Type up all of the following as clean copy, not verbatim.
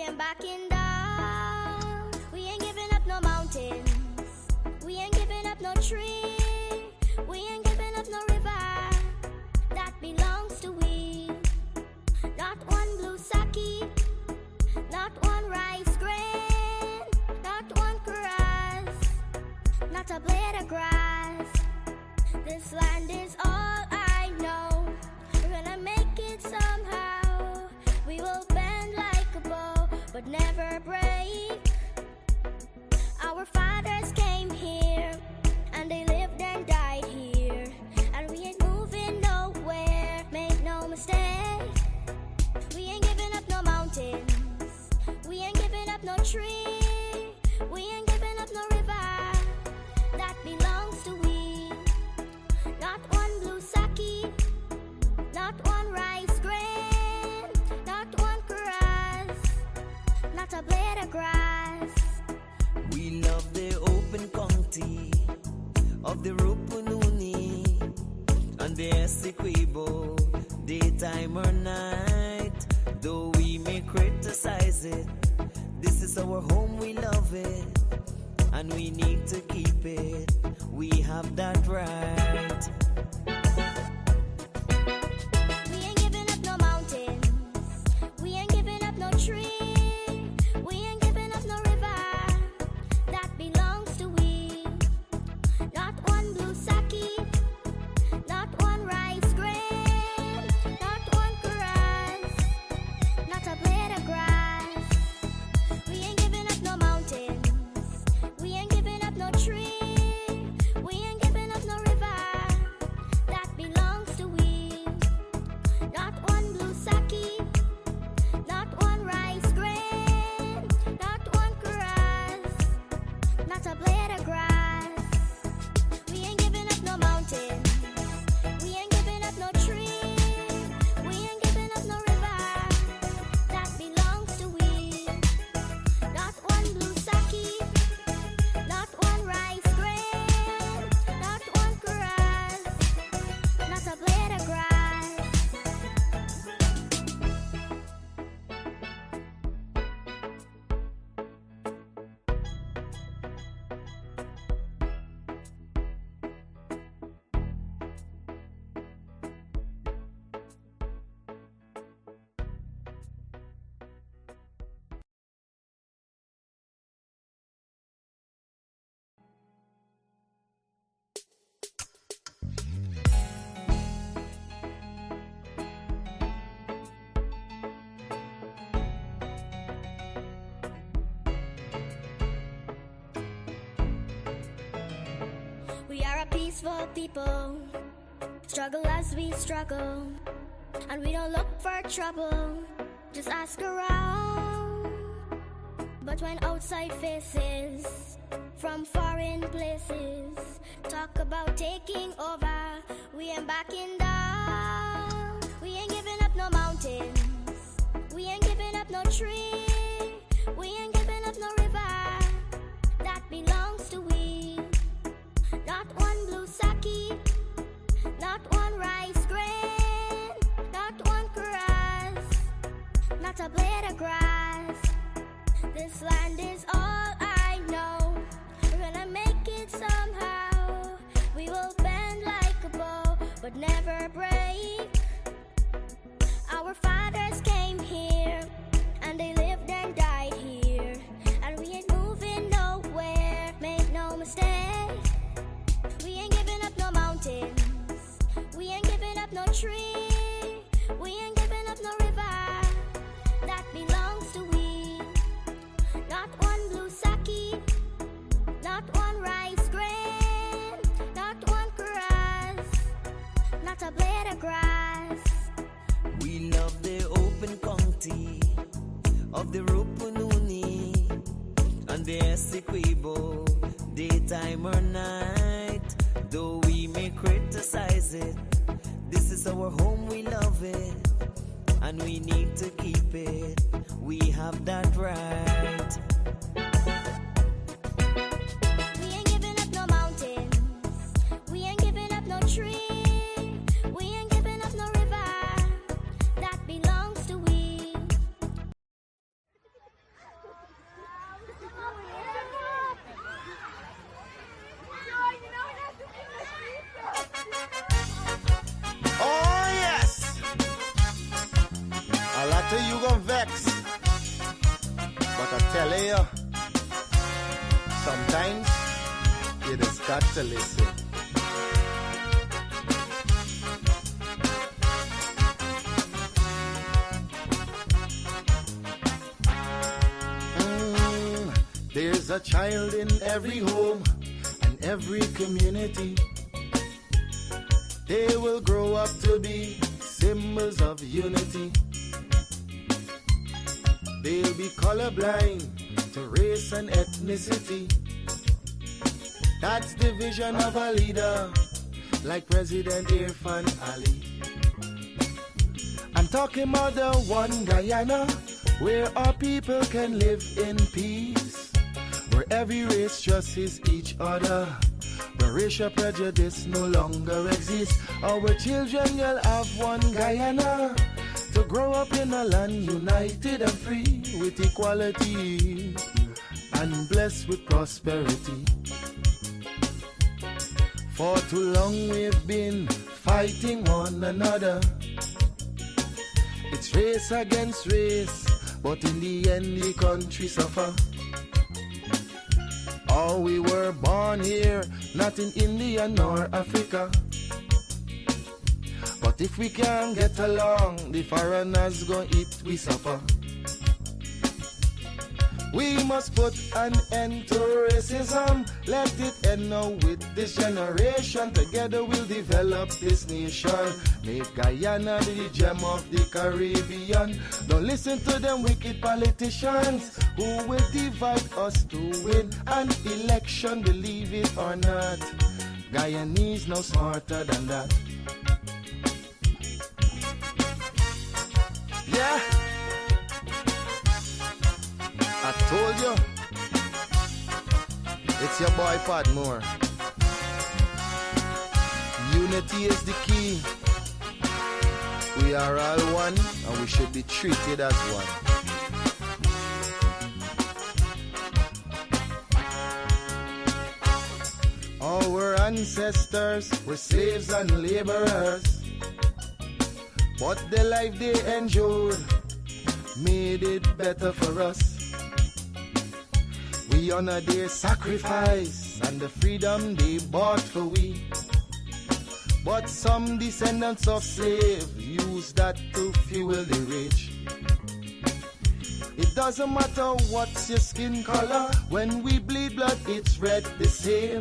ain't backing down. We ain't giving up no mountains. We ain't giving up no tree. We ain't giving up no river that belongs to we. Not one blue sake, not one rice grain, not one grass, not a blade of grass. This land is all I know. We're gonna make it somehow. We will bend like a bow, but never break. Our fathers came here, and they lived and died here, and we ain't moving nowhere, make no mistake. We ain't giving up no mountains. We ain't giving up no tree. We ain't giving up no river that belongs to we. Not one blue sake, not one rice grain, not one grass, not a blade of grass. We love the open county of the Rupununi and the Essequibo, daytime or night. Though we may criticize it, this is our home, we love it, and we need to keep it. We have that right. We ain't giving up no mountains. We ain't giving up no tree. We ain't giving up no river that belongs to we. Not one blue sake, not one rice grain, not one grass, not a blade of grass. We ain't giving up no mountains. We ain't giving up no tree. We ain't giving up no river that belongs to we. Not one blue sake, not one rice grain, not one grass, not a blade of grass. We ain't giving up no mountains. We ain't giving up no tree. We ain't giving up no river that belongs to we. Not one blue sake, not one rice grain, not one grass, not a blade of grass. We are a peaceful people, struggle as we struggle, and we don't look for trouble, just ask around. But when outside faces from foreign places talk about taking over, we ain't backing down. We ain't giving up no mountains. We ain't giving up no tree. We ain't giving up no river that belongs to we. Not one blue sake, not one rice grain, not one grass, not a blade of grass. This land is all I know. We're gonna make it somehow. We will bend like a bow, but never break. Our fathers came here, and they lived and died here, and we ain't moving nowhere, make no mistake. We ain't giving up no mountains. We ain't giving up no tree. We ain't giving up no river that belongs to we. Not one blue sake, not one rice grain, not one grass, not a blade of grass. We love the open county of the Rupununi and the Essequibo, daytime or night. Though we may criticize it, this is our home, we love it, and we need to keep it. We have that right. We ain't giving up no mountains. We ain't giving up no tree. We ain't giving up no river that belongs to we. Hey, sometimes you just got to listen. There's a child in every home and every community. They will grow up to be symbols of unity. They'll be colorblind to race and ethnicity. That's the vision of a leader like President Irfan Ali. I'm talking about the one Guyana where our people can live in peace, where every race trusts each other, where racial prejudice no longer exists. Our children will have one Guyana to grow up in a land united and free with equality and blessed with prosperity. For too long we've been fighting one another. It's race against race, but in the end the country suffer. Oh, we were born here, not in India nor Africa. But if we can't get along, the foreigners gon' eat we suffer. We must put an end to racism. Let it end now with this generation. Together we'll develop this nation. Make Guyana the gem of the Caribbean. Don't listen to them wicked politicians who will divide us to win an election. Believe it or not, Guyanese no smarter than that. Yeah, I told you, it's your boy Padmore. Unity is the key. We are all one and we should be treated as one. Our ancestors were slaves and laborers, but the life they endured made it better for us. We honor their sacrifice and the freedom they bought for we. But some descendants of slaves use that to fuel the rich. It doesn't matter what's your skin color, when we bleed blood it's red the same.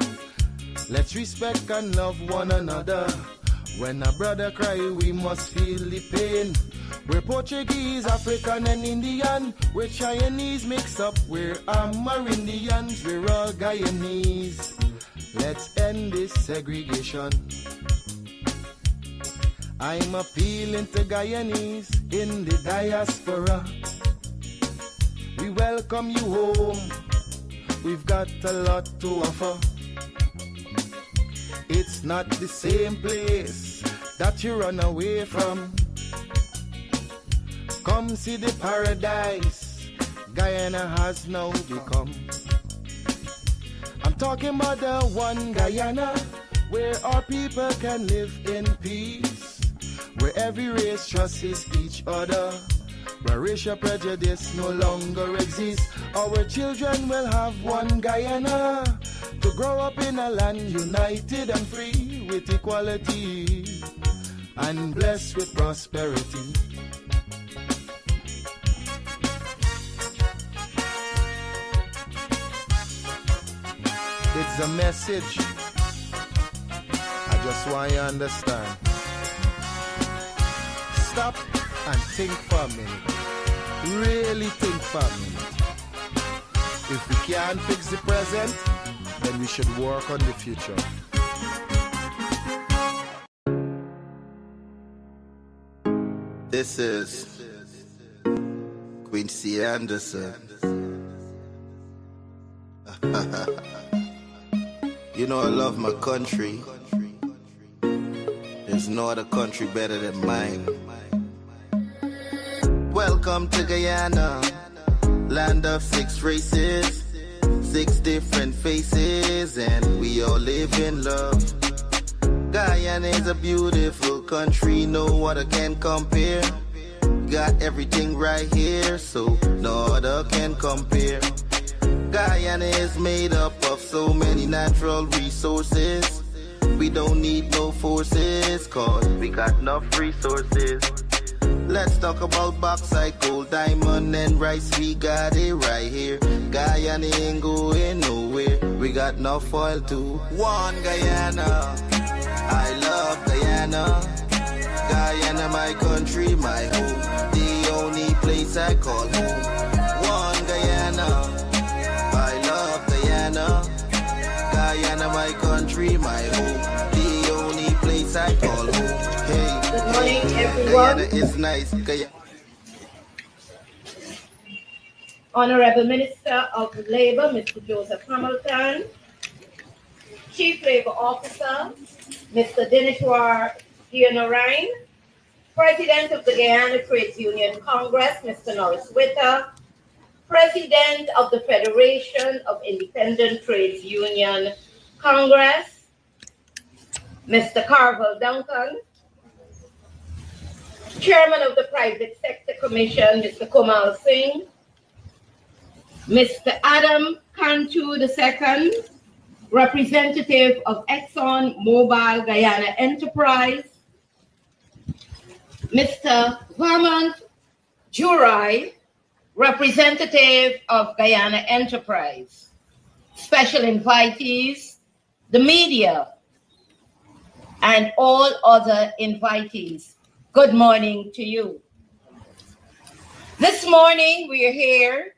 Let's respect and love one another. When a brother cry we must feel the pain. We're Portuguese, African and Indian. We're Chinese mixed up, we're Amerindians. We're all Guyanese. Let's end this segregation. I'm appealing to Guyanese in the diaspora. We welcome you home. We've got a lot to offer. It's not the same place that you run away from. Come see the paradise Guyana has now become. I'm talking about the one Guyana where our people can live in peace, where every race trusts each other, where racial prejudice no longer exists. Our children will have one Guyana to grow up in a land united and free with equality and blessed with prosperity. It's a message I just want you to understand. Stop and think for a minute. Really think for a minute. If we can't fix the present, then we should work on the future. This is Quincy Anderson. You know I love my country. There's no other country better than mine. Welcome to Guyana, land of 6 races, 6 different faces, and we all live in love. Guyana is a beautiful country, no other can compare. Got everything right here, so no other can compare. Guyana is made up of so many natural resources. We don't need no forces, cause we got enough resources. Let's talk about bauxite, gold, diamond, and rice. We got it right here. Guyana ain't going nowhere. We got enough oil too. One Guyana, I love Guyana. Guyana, my country, my home. The only place I call home. One Guyana, I love Guyana. Guyana, my country, my home. The only place I call home. Hey, good morning, everyone. Guyana is nice. Honorable Minister of Labor, Mr. Joseph Hamilton, Chief Labor Officer, Mr. Dineshwar Gianarain, President of the Guyana Trades Union Congress, Mr. Norris Witter, President of the Federation of Independent Trades Union Congress, Mr. Carvel Duncan, Chairman of the Private Sector Commission, Mr. Komal Singh, Mr. Adam Cantu II, Representative of Exxon Mobil Guyana Enterprise, Mr. Vermont Jurai, Representative of Guyana Enterprise, special invitees, the media, and all other invitees. Good morning to you. This morning we are here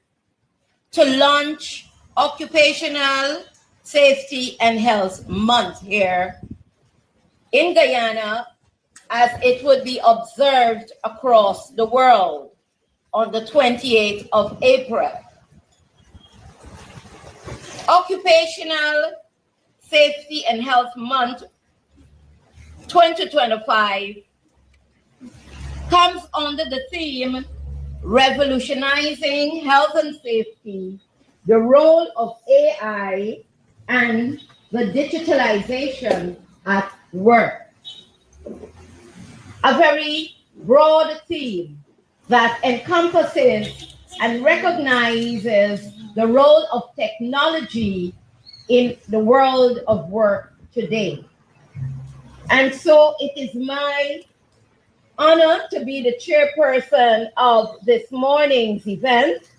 to launch Occupational Safety and Health Month here in Guyana, as it would be observed across the world on the 28th of April. Occupational Safety and Health Month 2025 comes under the theme Revolutionizing Health and Safety, the Role of AI and the Digitalization at Work. A very broad theme that encompasses and recognizes the role of technology in the world of work today. And so it is my honor to be the chairperson of this morning's event.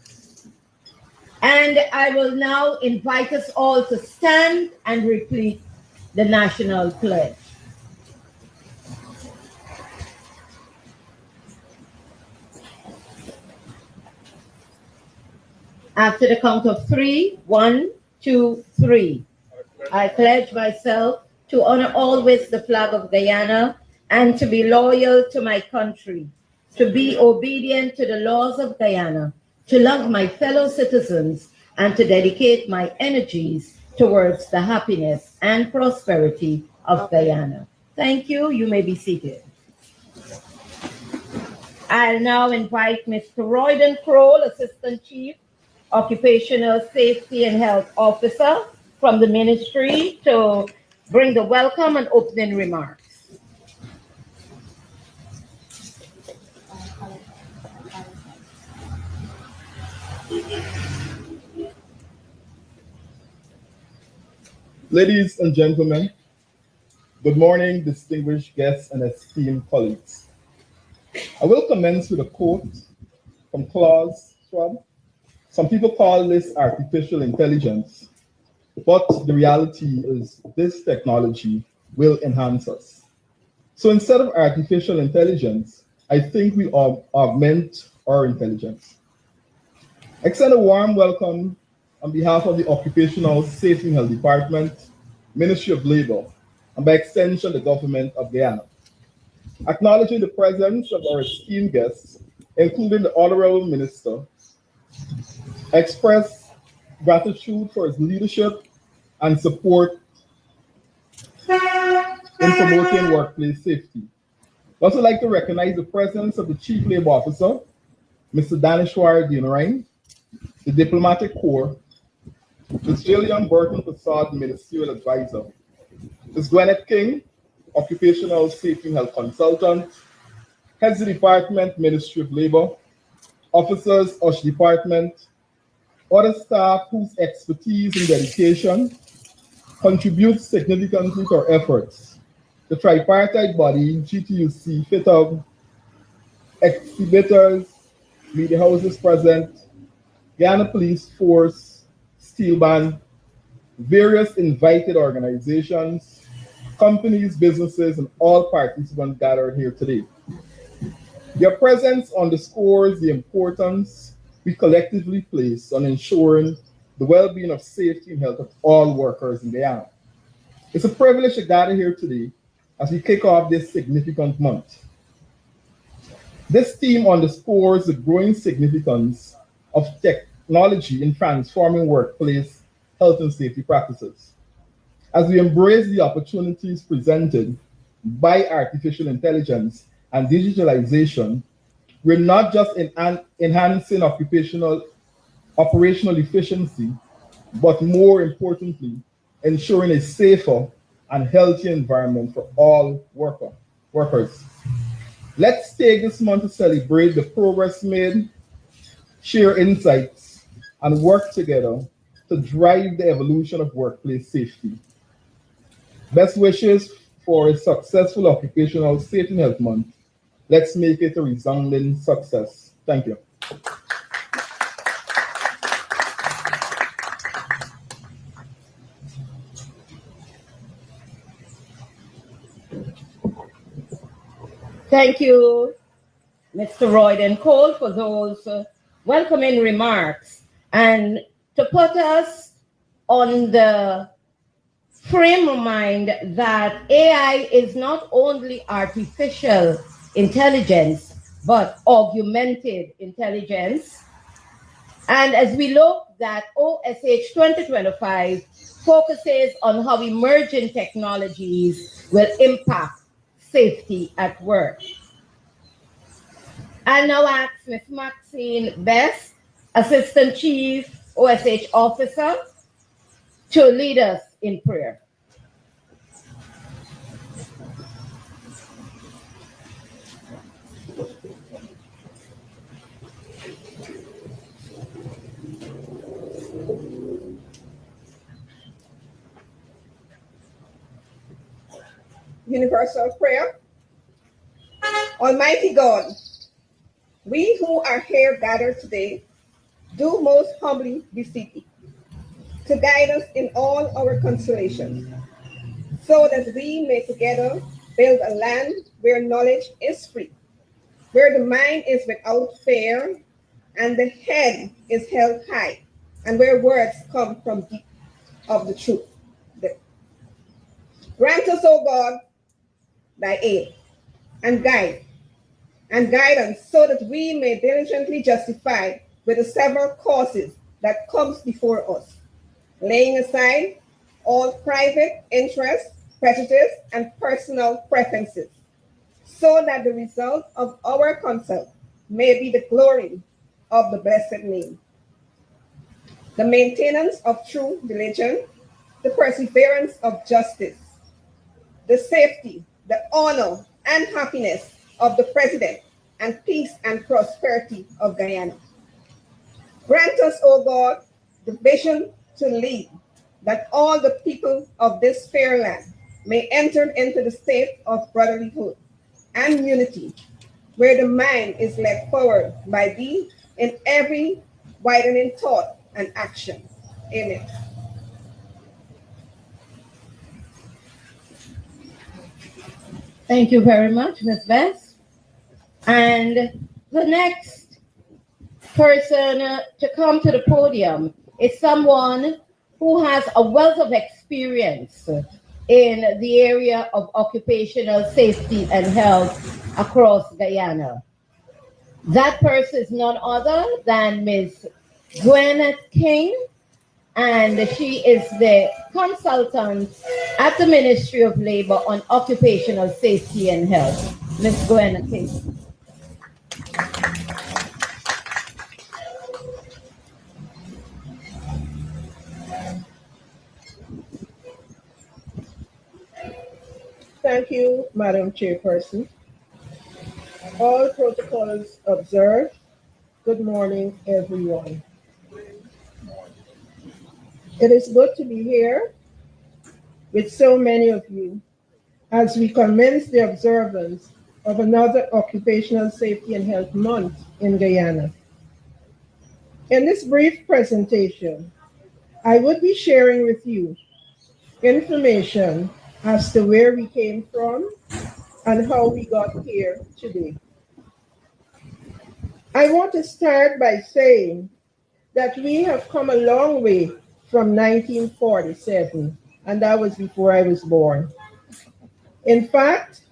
And I will now invite us all to stand and repeat the national pledge. After the count of 3, 1, 2, 3. I pledge myself to honor always the flag of Guyana and to be loyal to my country, to be obedient to the laws of Guyana, to love my fellow citizens, and to dedicate my energies towards the happiness and prosperity of Guyana. Thank you. You may be seated. I'll now invite Mr. Royden Kroll, Assistant Chief Occupational Safety and Health Officer from the Ministry, to bring the welcome and opening remarks. Ladies and gentlemen, good morning, distinguished guests and esteemed colleagues. I will commence with a quote from Klaus Schwab. Some people call this artificial intelligence, but the reality is this technology will enhance us. So instead of artificial intelligence, I think we augment our intelligence. I extend a warm welcome on behalf of the Occupational Safety and Health Department, Ministry of Labor, and by extension, the Government of Guyana. Acknowledging the presence of our esteemed guests, including the Honorable Minister, I express gratitude for his leadership and support in promoting workplace safety. I'd also like to recognize the presence of the Chief Labor Officer, Mr. Dineshwar Gianarain, the Diplomatic Corps, Ms. Jillian Burton Prasad, Ministerial Advisor, Ms. Gwyneth King, Occupational Safety and Health Consultant, Heads of Department, Ministry of Labor, Officers, OSH Department, Other staff whose expertise and dedication contribute significantly to our efforts. The tripartite body, GTUC, FITUB, exhibitors, media houses present, Guyana Police Force, Steel Band, various invited organizations, companies, businesses, and all participants gathered here today. Your presence underscores the importance we collectively place on ensuring the well-being of safety and health of all workers in Guyana. It's a privilege to gather here today as we kick off this significant month. This theme underscores the growing significance of technology in transforming workplace health and safety practices. As we embrace the opportunities presented by artificial intelligence and digitalization, we're not just enhancing operational efficiency, but more importantly, ensuring a safer and healthier environment for all workers. Let's take this month to celebrate the progress made, share insights, and work together to drive the evolution of workplace safety. Best wishes for a successful Occupational Safety and Health Month. Let's make it a resounding success. Thank you. Thank you, Mr. Royden Cole, for those welcoming remarks. And to put us on the frame of mind that AI is not only artificial intelligence, but augmented intelligence. And as we look that OSH 2025 focuses on how emerging technologies will impact safety at work. I'll now ask Ms. Maxine Best, Assistant Chief OSH Officer, to lead us in prayer. Universal prayer. Almighty God, we who are here gathered today do most humbly beseech thee to guide us in all our consolations, so that we may together build a land where knowledge is free, where the mind is without fear, and the head is held high, and where words come from deep of the truth. Grant us, O God, thy aid and guidance, so that we may diligently justify with the several causes that comes before us, laying aside all private interests, prejudice, and personal preferences, so that the result of our consult may be the glory of the blessed name, the maintenance of true religion, the perseverance of justice, the safety, the honor, and happiness of the President, and peace and prosperity of Guyana. Grant us, O God, the vision to lead, that all the people of this fair land may enter into the state of brotherlyhood and unity, where the mind is led forward by thee in every widening thought and action. Amen. Thank you very much, Ms. Best. And the next person to come to the podium is someone who has a wealth of experience in the area of occupational safety and health across Guyana. That person is none other than Ms. Gwen King, and she is the consultant at the Ministry of Labor on Occupational Safety and Health. Ms. Gwen King. Thank you, Madam Chairperson. All protocols observed. Good morning, everyone. It is good to be here with so many of you as we commence the observance of another Occupational Safety and Health Month in Guyana. In this brief presentation, I would be sharing with you information as to where we came from and how we got here today. I want to start by saying that we have come a long way from 1947, and that was before I was born. In fact,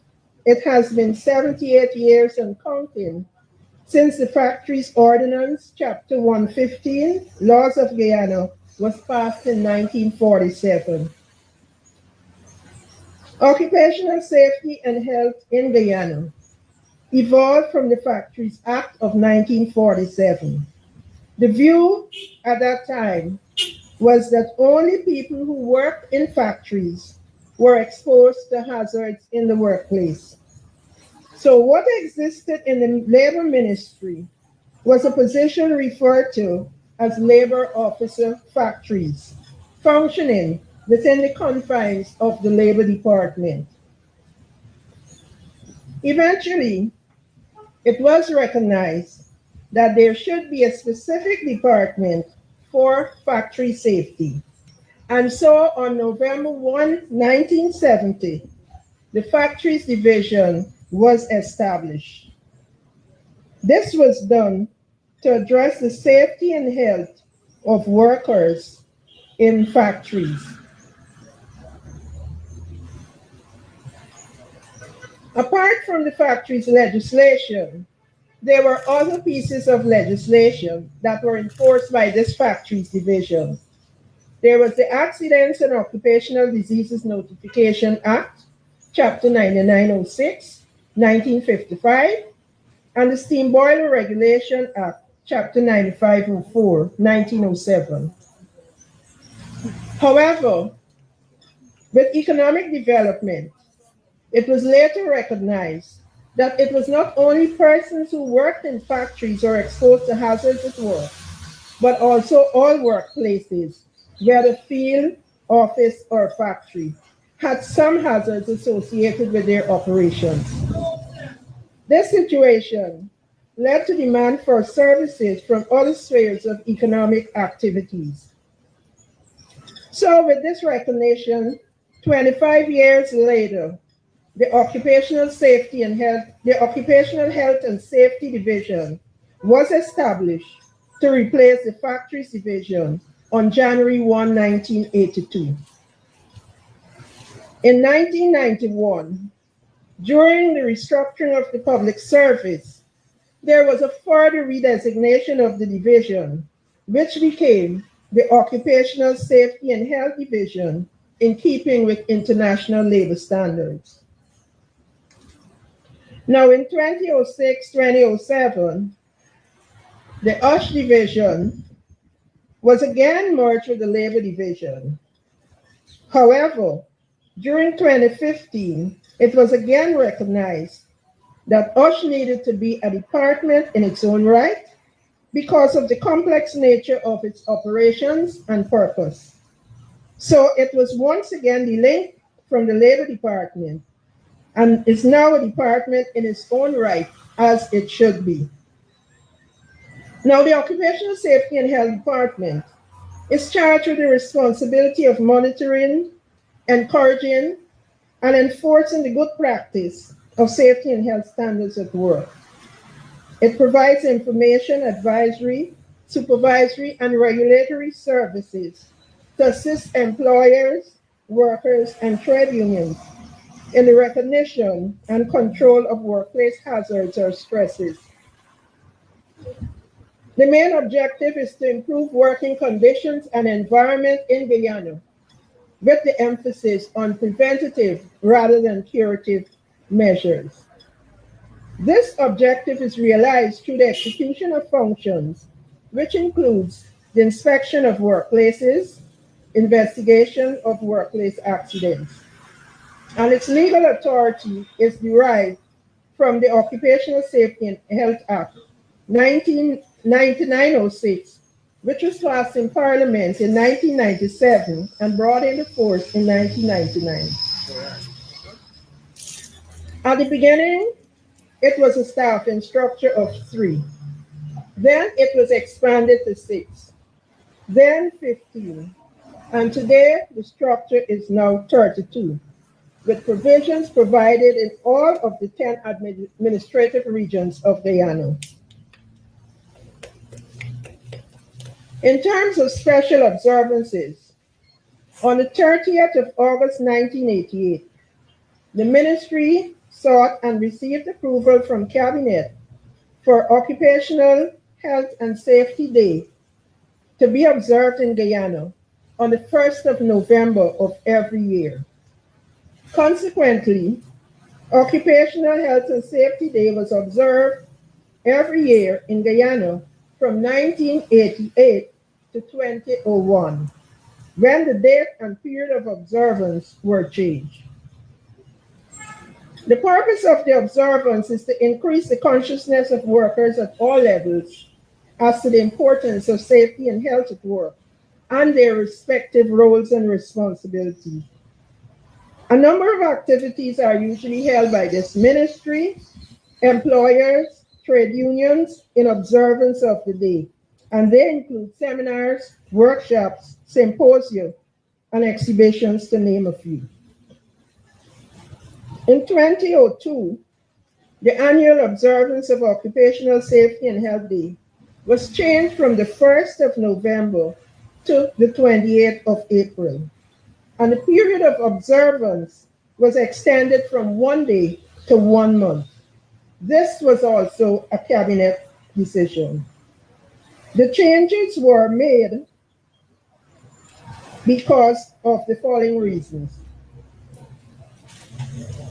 it has been 78 years and counting since the Factories Ordinance, Chapter 115, Laws of Guyana, was passed in 1947. Occupational safety and health in Guyana evolved from the Factories Act of 1947. The view at that time was that only people who worked in factories were exposed to hazards in the workplace. So what existed in the labor ministry was a position referred to as labor officer factories, functioning within the confines of the labor department. Eventually, it was recognized that there should be a specific department for factory safety. And so on November 1, 1970, the Factories Division was established. This was done to address the safety and health of workers in factories. Apart from the factories legislation, there were other pieces of legislation that were enforced by this Factories Division. There was the Accidents and Occupational Diseases Notification Act, Chapter 9906, 1955, and the Steam Boiler Regulation Act, Chapter 9504, 1907. However, with economic development, it was later recognized that it was not only persons who worked in factories or exposed to hazards at work, but also all workplaces, whether field, office, or factory, had some hazards associated with their operations. This situation led to demand for services from other spheres of economic activities. So with this recognition, 25 years later, the Occupational Health and Safety Division was established to replace the Factories Division on January 1, 1982. In 1991, during the restructuring of the public service, there was a further redesignation of the division, which became the Occupational Safety and Health Division, in keeping with international labor standards. Now in 2006-2007, the OSH division was again merged with the labor division. However, during 2015, it was again recognized that OSH needed to be a department in its own right because of the complex nature of its operations and purpose. So it was once again delinked from the labor department and is now a department in its own right, as it should be. Now, the Occupational Safety and Health Department is charged with the responsibility of monitoring, encouraging, and enforcing the good practice of safety and health standards at work. It provides information, advisory, supervisory, and regulatory services to assist employers, workers, and trade unions in the recognition and control of workplace hazards or stresses. The main objective is to improve working conditions and environment in Guyana, with the emphasis on preventative rather than curative measures. This objective is realized through the execution of functions, which includes the inspection of workplaces, investigation of workplace accidents, and its legal authority is derived from the Occupational Safety and Health Act 1906, which was passed in Parliament in 1997 and brought into force in 1999. At the beginning, it was a staffing structure of 3. Then it was expanded to 6, then 15, and today the structure is now 32, with provisions provided in all of the 10 administrative regions of Guyana. In terms of special observances, on the 30th of August 1988, the ministry sought and received approval from Cabinet for Occupational Health and Safety Day to be observed in Guyana on the 1st of November of every year. Consequently, Occupational Health and Safety Day was observed every year in Guyana from 1988 to 2001, when the date and period of observance were changed. The purpose of the observance is to increase the consciousness of workers at all levels as to the importance of safety and health at work and their respective roles and responsibilities. A number of activities are usually held by this ministry, employers, trade unions in observance of the day, and they include seminars, workshops, symposia, and exhibitions, to name a few. In 2002, the annual observance of Occupational Safety and Health Day was changed from the 1st of November to the 28th of April, and the period of observance was extended from 1 day to 1 month. This was also a cabinet decision. The changes were made because of the following reasons.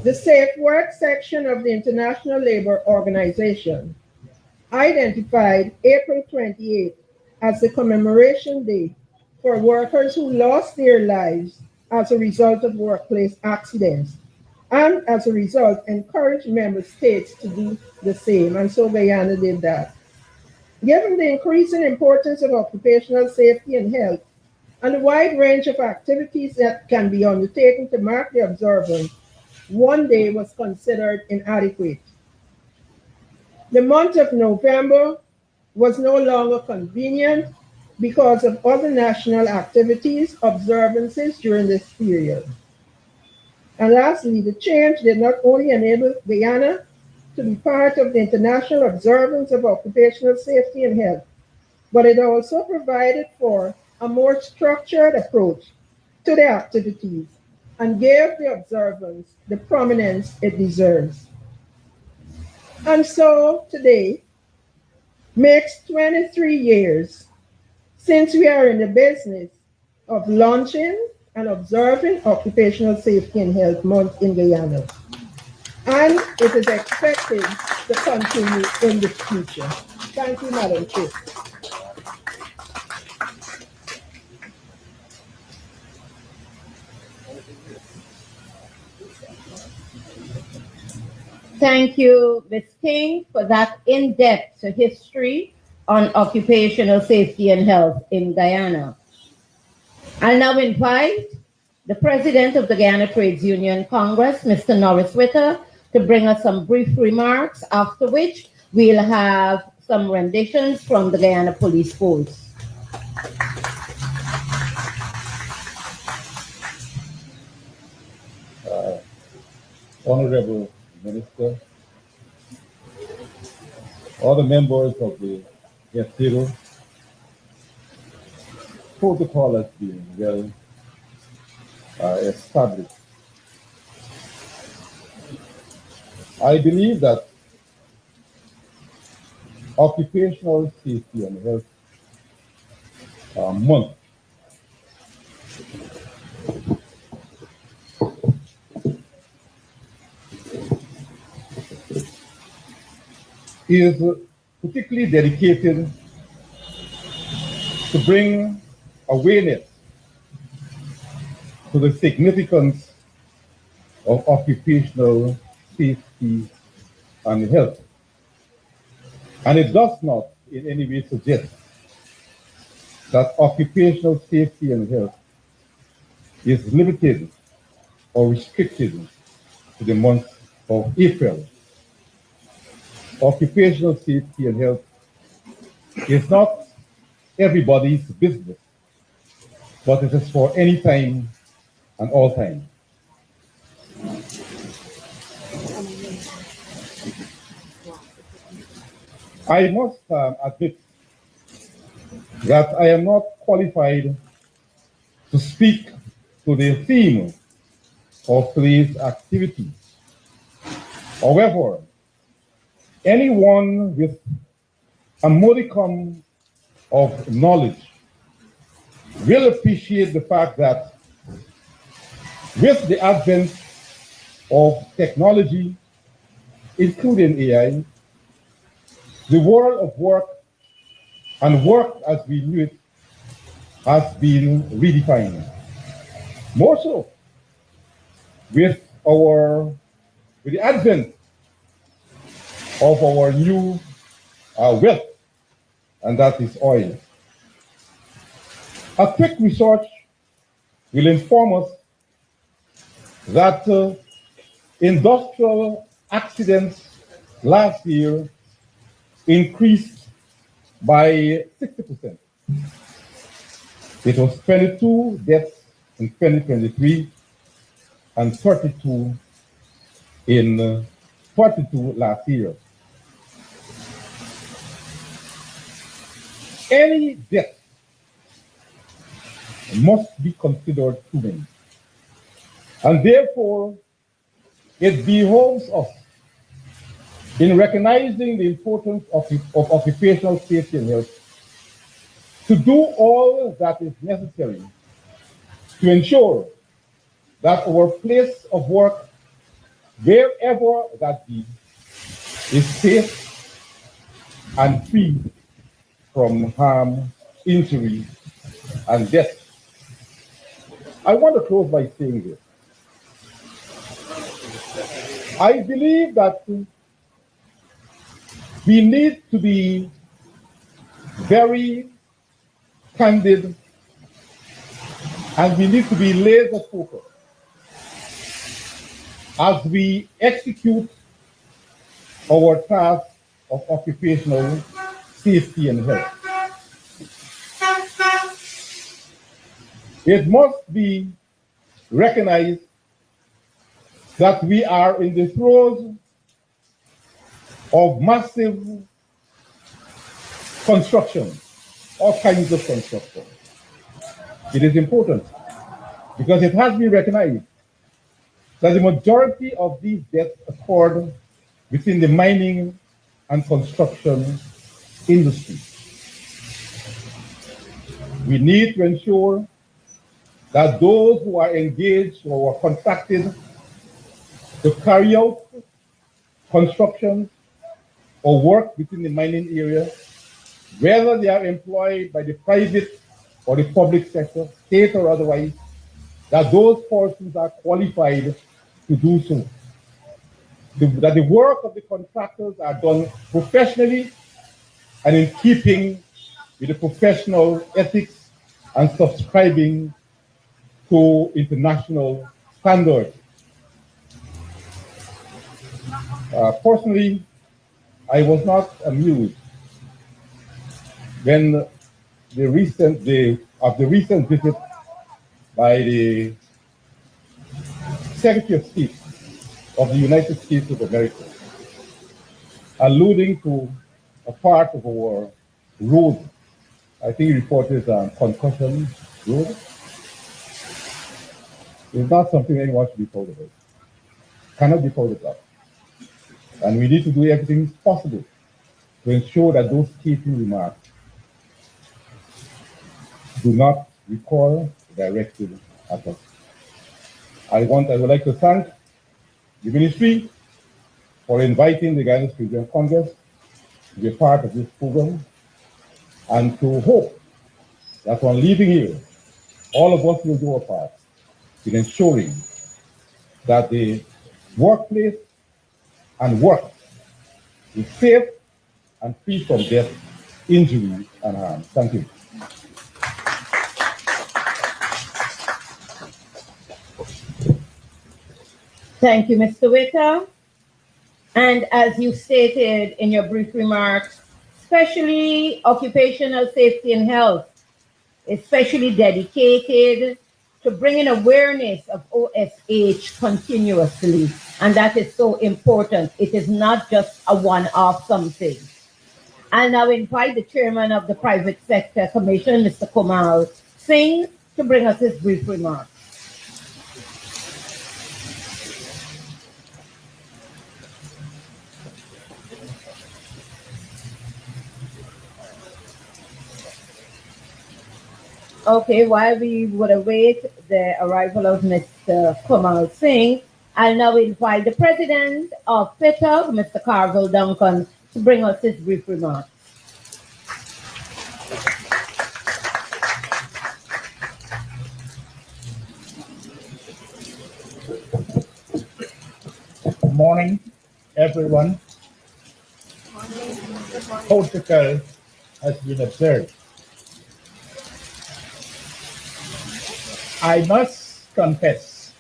The Safe Work section of the International Labour Organization identified April 28th as the commemoration day for workers who lost their lives as a result of workplace accidents, and as a result encouraged member states to do the same, and so Guyana did that. Given the increasing importance of occupational safety and health and the wide range of activities that can be undertaken to mark the observance, 1 day was considered inadequate. The month of November was no longer convenient because of other national activities, observances during this period. And lastly, the change did not only enable Guyana to be part of the international observance of occupational safety and health, but it also provided for a more structured approach to the activities and gave the observance the prominence it deserves. And so today makes 23 years since we are in the business of launching and observing Occupational Safety and Health Month in Guyana. And it is expected to continue in the future. Thank you, Madam Chair. Thank you, Ms. King, for that in-depth history on occupational safety and health in Guyana. I'll now invite the President of the Guyana Trades Union Congress, Mr. Norris Witter, to bring us some brief remarks, after which we'll have some renditions from the Guyana Police Force. Honorable Minister, all the members of the Gestiro, protocol has been well established. I believe that occupational safety and health month is particularly dedicated to bring awareness to the significance of occupational safety and health. And it does not in any way suggest that occupational safety and health is limited or restricted to the month of April. Occupational safety and health is not everybody's business, but it is for any time and all time. I must admit that I am not qualified to speak to the theme of today's activity. However, anyone with a modicum of knowledge will appreciate the fact that with the advent of technology, including AI, the world of work and work as we knew it has been redefined. More so with the advent of our new wealth, and that is oil. A quick research will inform us that industrial accidents last year increased by 60%. It was 22 deaths in 2023 and 32 in 42 last year. Any death must be considered human, and therefore it behoves us, in recognizing the importance of occupational safety and health, to do all that is necessary to ensure that our place of work, wherever that be, is safe and free from harm, injury, and death. I want to close by saying this. I believe that we need to be very candid and we need to be laser focused as we execute our task of occupational safety and health. It must be recognized that we are in the throes of massive construction, all kinds of construction. It is important because it has been recognized that the majority of these deaths occurred within the mining and construction industry. We need to ensure that those who are engaged or are contracted to carry out construction or work within the mining area, whether they are employed by the private or the public sector, state or otherwise, that those persons are qualified to do so. That the work of the contractors are done professionally and in keeping with the professional ethics and subscribing to international standards. Personally, I was not amused when the recent visit by the Secretary of State of the United States of America, alluding to a part of our road. I think he reported concussion road. It's not something anyone should be told about. Cannot be told about. And we need to do everything possible to ensure that those scathing remarks do not recall directed at us. I would like to thank the ministry for inviting the Guidance Freedom Congress to be part of this program, and to hope that on leaving here, all of us will do our part in ensuring that the workplace and work is safe and free from death, injury, and harm. Thank you. Thank you, Mr. Witter. And as you stated in your brief remarks, especially occupational safety and health, especially dedicated to bringing awareness of OSH continuously. And that is so important. It is not just a one-off something. I'll now invite the chairman of the Private Sector Commission, Mr. Kamal Singh, to bring us his brief remarks. Okay, while we would await the arrival of Mr. Kamal Singh, I'll now invite the president of PETA, Mr. Carville Duncan, to bring us his brief remarks. Good morning, everyone. Protocol has been observed. I must confess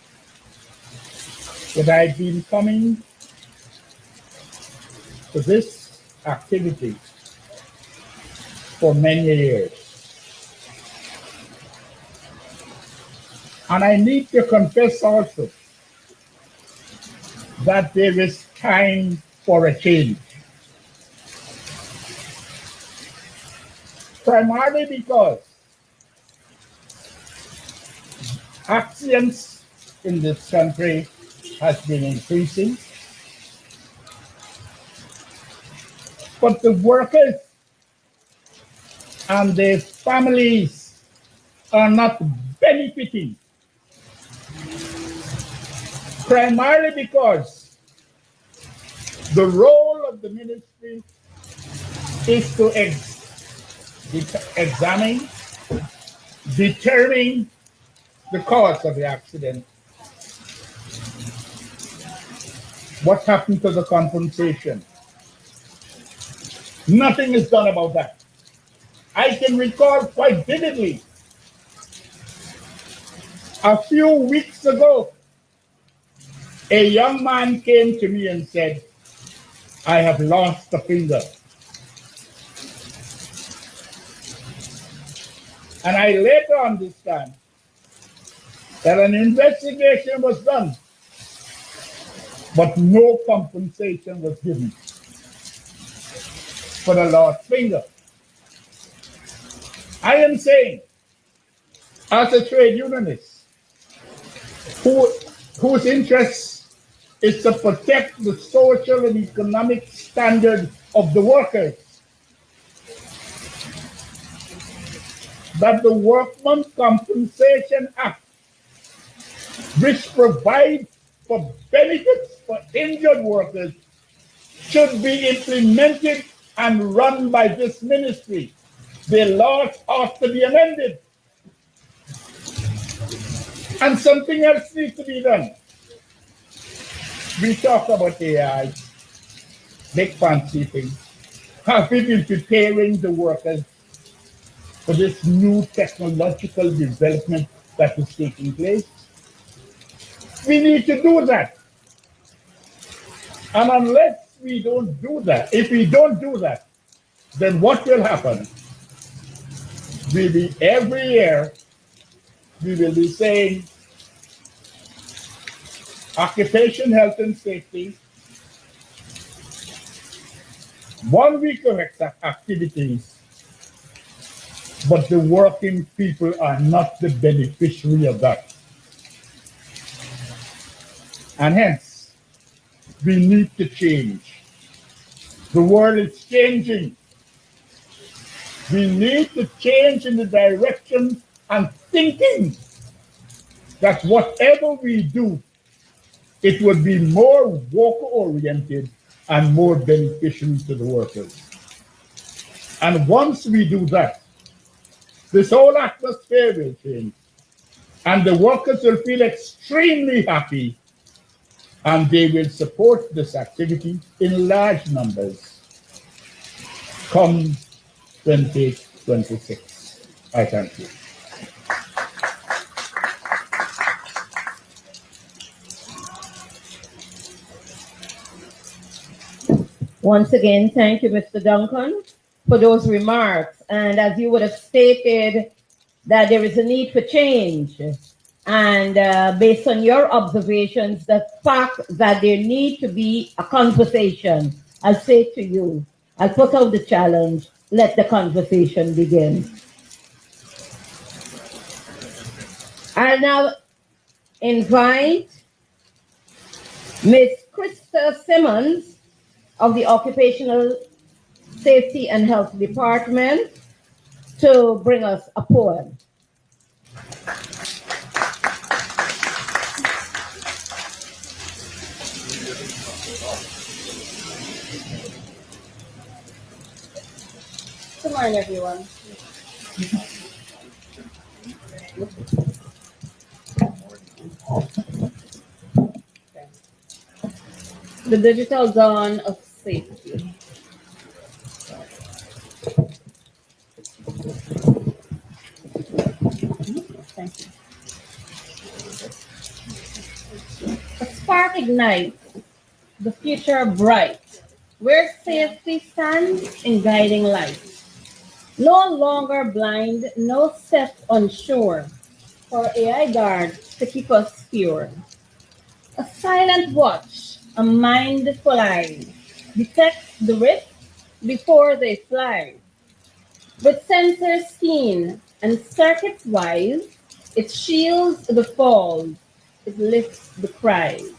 that I've been coming to this activity for many years. And I need to confess also that there is time for a change. Primarily because accidents in this country has been increasing, but the workers and their families are not benefiting, primarily because the role of the ministry is to examine, determine the cause of the accident. What happened to the compensation? Nothing is done about that. I can recall quite vividly a few weeks ago, a young man came to me and said, I have lost a finger. And I later understand that an investigation was done, but no compensation was given for the lost finger. I am saying, as a trade unionist, whose interest is to protect the social and economic standard of the workers, that the Workmen's Compensation Act, which provides for benefits for injured workers, should be implemented and run by this ministry. The laws ought to be amended. And something else needs to be done. We talk about AI, big fancy thing. Have we been preparing the workers for this new technological development that is taking place? We need to do that. And unless we don't do that, if we don't do that, then what will happen? Every year, we will be saying, occupation health and safety, 1 week of activities, but the working people are not the beneficiary of that. And hence, we need to change. The world is changing. We need to change in the direction and thinking that whatever we do, it would be more worker-oriented and more beneficial to the workers. And once we do that, this whole atmosphere will change, and the workers will feel extremely happy, and they will support this activity in large numbers come 2026. I thank you. Once again, thank you, Mr. Duncan, for those remarks. And as you would have stated, that there is a need for change. And based on your observations, the fact that there need to be a conversation, I'll say to you, I'll put out the challenge, let the conversation begin. I'll now invite Ms. Krista Simmons of the Occupational Safety and Health Department to bring us a poem. Good morning, everyone. The digital dawn of safety. Thank you. A spark ignites, the future bright, where safety stands in guiding light. No longer blind, no step unsure, for AI guards to keep us pure. A silent watch, a mindful eye, detects the risk before they fly. With sensors keen and circuits wise, it shields the falls, it lifts the cries.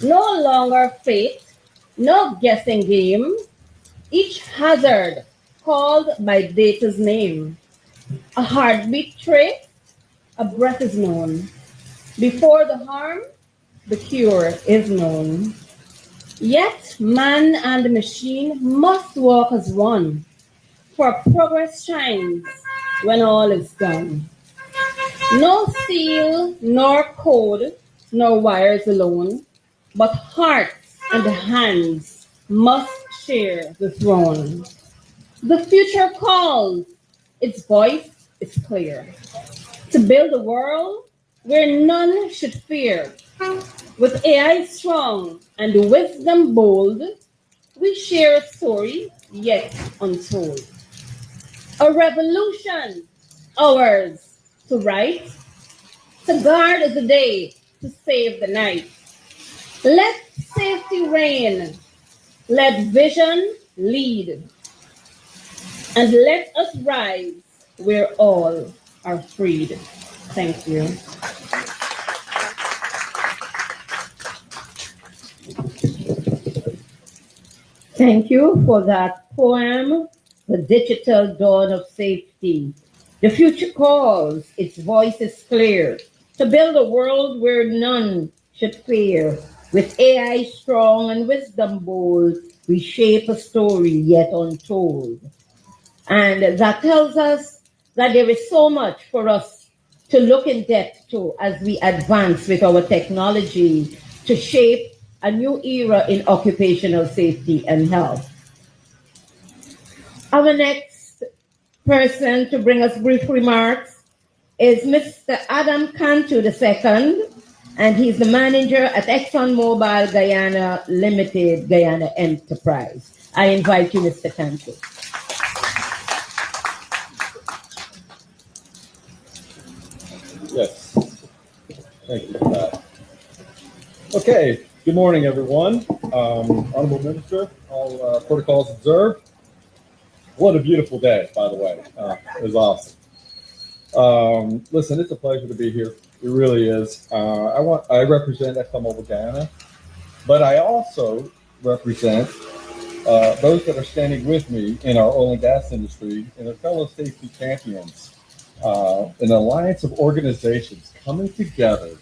No longer fate, no guessing game, each hazard called by data's name. A heartbeat traced, a breath is known. Before the harm, the cure is known. Yet man and machine must walk as one, for progress shines when all is done. No seal, nor code, nor wires alone, but hearts and hands must share the throne. The future calls, its voice is clear. To build a world where none should fear. With AI strong and wisdom bold, we share a story yet untold. A revolution, ours to write, to guard the day, to save the night. Let safety reign, let vision lead, and let us rise where all are freed. Thank you. Thank you for that poem, The Digital Dawn of Safety. The future calls, its voice is clear, to build a world where none should fear. With AI strong and wisdom bold, we shape a story yet untold. And that tells us that there is so much for us to look in depth to as we advance with our technology to shape a new era in occupational safety and health. Our next person to bring us brief remarks is Mr. Adam Cantu II, and he's the manager at ExxonMobil Guyana Limited, Guyana Enterprise. I invite you, Mr. Cantu. Yes, thank you for that. Okay, good morning, everyone. Honorable Minister, all protocols observed. What a beautiful day, by the way. It was awesome. Listen, it's a pleasure to be here. It really is. I represent ExxonMobil Guyana, but I also represent those that are standing with me in our oil and gas industry and our fellow safety champions. An alliance of organizations coming together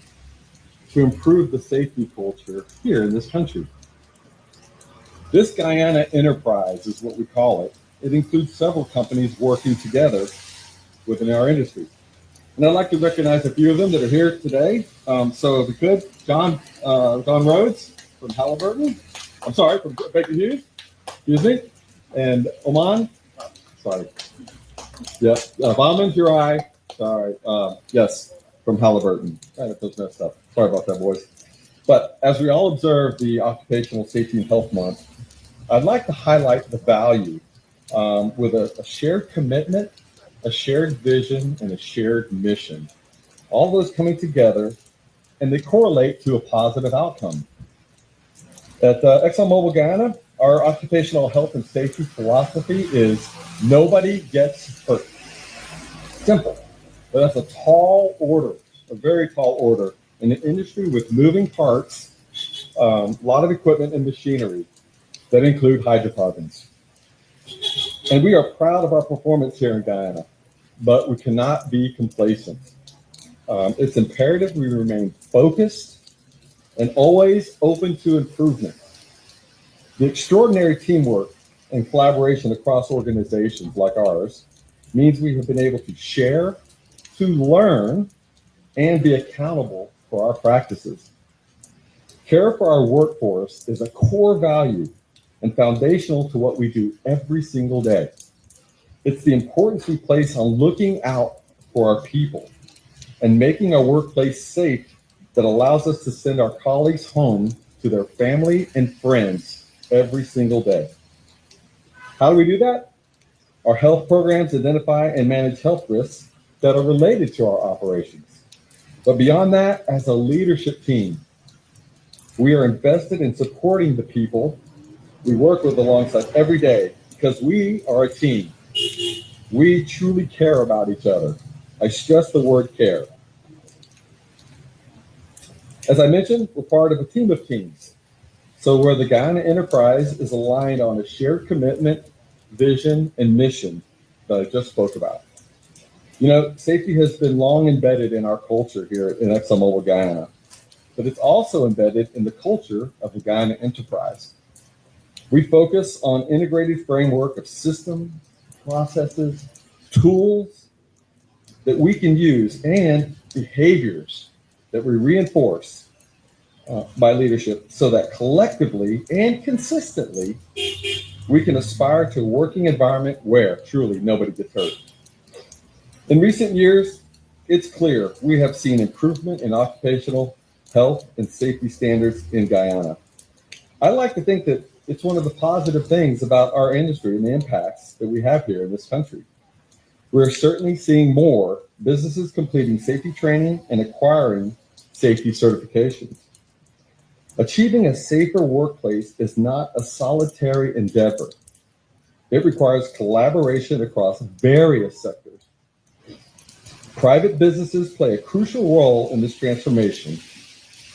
to improve the safety culture here in this country. This Guyana Enterprise is what we call it. It includes several companies working together within our industry. And I'd like to recognize a few of them that are here today. So if we could, John Rhodes from Halliburton. I'm sorry, from Baker Hughes, excuse me. And Oman, sorry. Yeah, Bauman Jurai, sorry, yes, from Halliburton. I got those messed up. Sorry about that, boys. But as we all observe the Occupational Safety and Health Month, I'd like to highlight the value with a shared commitment, a shared vision, and a shared mission. All those coming together, and they correlate to a positive outcome. At ExxonMobil Guyana, our occupational health and safety philosophy is nobody gets hurt. Simple, but that's a tall order, a very tall order in an industry with moving parts, a lot of equipment and machinery that include hydrocarbons. And we are proud of our performance here in Guyana, but we cannot be complacent. It's imperative we remain focused and always open to improvement. The extraordinary teamwork and collaboration across organizations like ours means we have been able to share, to learn, and be accountable for our practices. Care for our workforce is a core value and foundational to what we do every single day. It's the importance we place on looking out for our people and making our workplace safe that allows us to send our colleagues home to their family and friends every single day. How do we do that? Our health programs identify and manage health risks that are related to our operations. But beyond that, as a leadership team, we are invested in supporting the people we work with alongside every day because we are a team. We truly care about each other. I stress the word care. As I mentioned, we're part of a team of teams. So where the Guyana enterprise is aligned on a shared commitment, vision, and mission that I just spoke about. You know, safety has been long embedded in our culture here in ExxonMobil Guyana, but it's also embedded in the culture of the Guyana enterprise. We focus on integrated framework of systems, processes, tools that we can use, and behaviors that we reinforce by leadership so that collectively and consistently we can aspire to a working environment where truly nobody gets hurt. In recent years, it's clear we have seen improvement in occupational health and safety standards in Guyana. I like to think that it's one of the positive things about our industry and the impacts that we have here in this country. We're certainly seeing more businesses completing safety training and acquiring safety certifications. Achieving a safer workplace is not a solitary endeavor. It requires collaboration across various sectors. Private businesses play a crucial role in this transformation,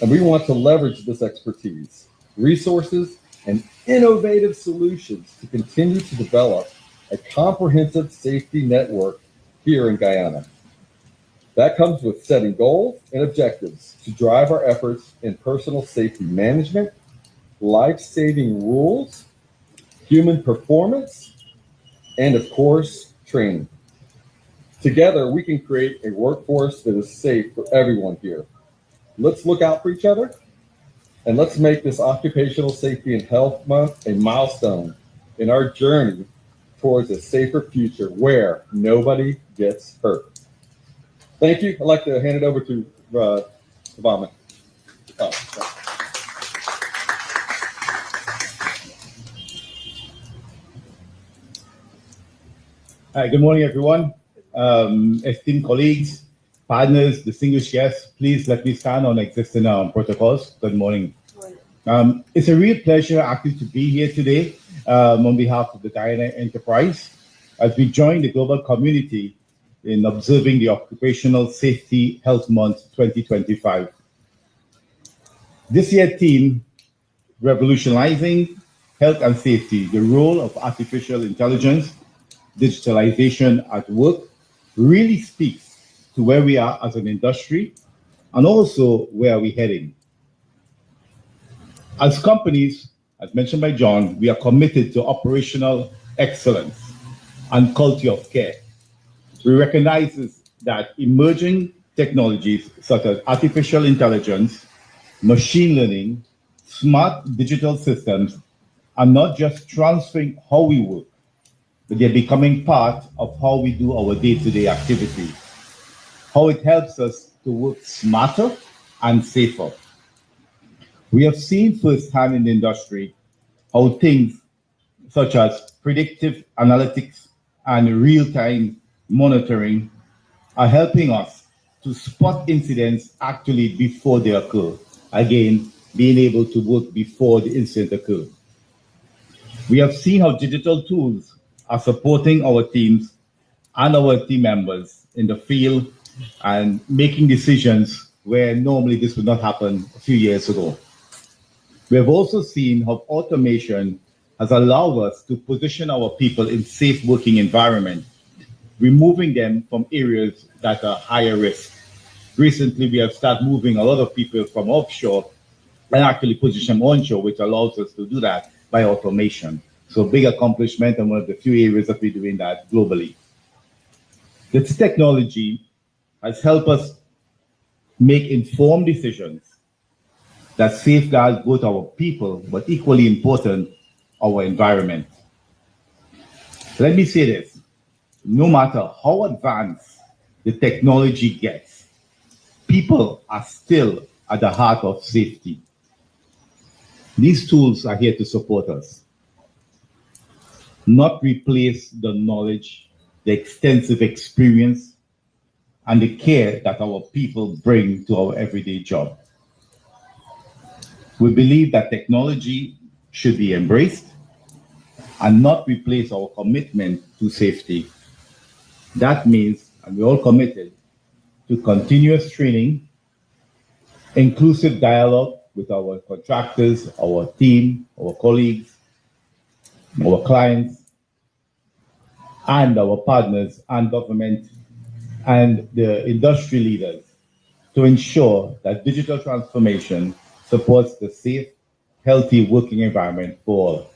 and we want to leverage this expertise, resources, and innovative solutions to continue to develop a comprehensive safety network here in Guyana. That comes with setting goals and objectives to drive our efforts in personal safety management, life-saving rules, human performance, and of course, training. Together, we can create a workforce that is safe for everyone here. Let's look out for each other, and let's make this Occupational Safety and Health Month a milestone in our journey towards a safer future where nobody gets hurt. Thank you. I'd like to hand it over to Obama. Hi, good morning, everyone. Esteemed colleagues, partners, distinguished guests, please let me stand on existing protocols. Good morning. It's a real pleasure actually to be here today on behalf of the Guyana Enterprise as we join the global community in observing the Occupational Safety Health Month 2025. This year's theme, Revolutionizing Health and Safety, the role of artificial intelligence, digitalization at work, really speaks to where we are as an industry and also where we're heading. As companies, as mentioned by John, we are committed to operational excellence and culture of care. We recognize that emerging technologies such as artificial intelligence, machine learning, smart digital systems are not just transferring how we work, but they're becoming part of how we do our day-to-day activity, how it helps us to work smarter and safer. We have seen firsthand in the industry how things such as predictive analytics and real-time monitoring, are helping us to spot incidents actually before they occur. Again, being able to work before the incident occurs. We have seen how digital tools are supporting our teams and our team members in the field and making decisions where normally this would not happen a few years ago. We have also seen how automation has allowed us to position our people in safe working environment, removing them from areas that are higher risk. Recently, we have started moving a lot of people from offshore and actually position them onshore, which allows us to do that by automation. So big accomplishment and one of the few areas that we're doing that globally. This technology has helped us make informed decisions that safeguard both our people, but equally important, our environment. Let me say this, no matter how advanced the technology gets, people are still at the heart of safety. These tools are here to support us, not replace the knowledge, the extensive experience, and the care that our people bring to our everyday job. We believe that technology should be embraced and not replace our commitment to safety. That means, and we're all committed, to continuous training, inclusive dialogue with our contractors, our team, our colleagues, our clients, and our partners and government and the industry leaders to ensure that digital transformation supports the safe, healthy working environment for all.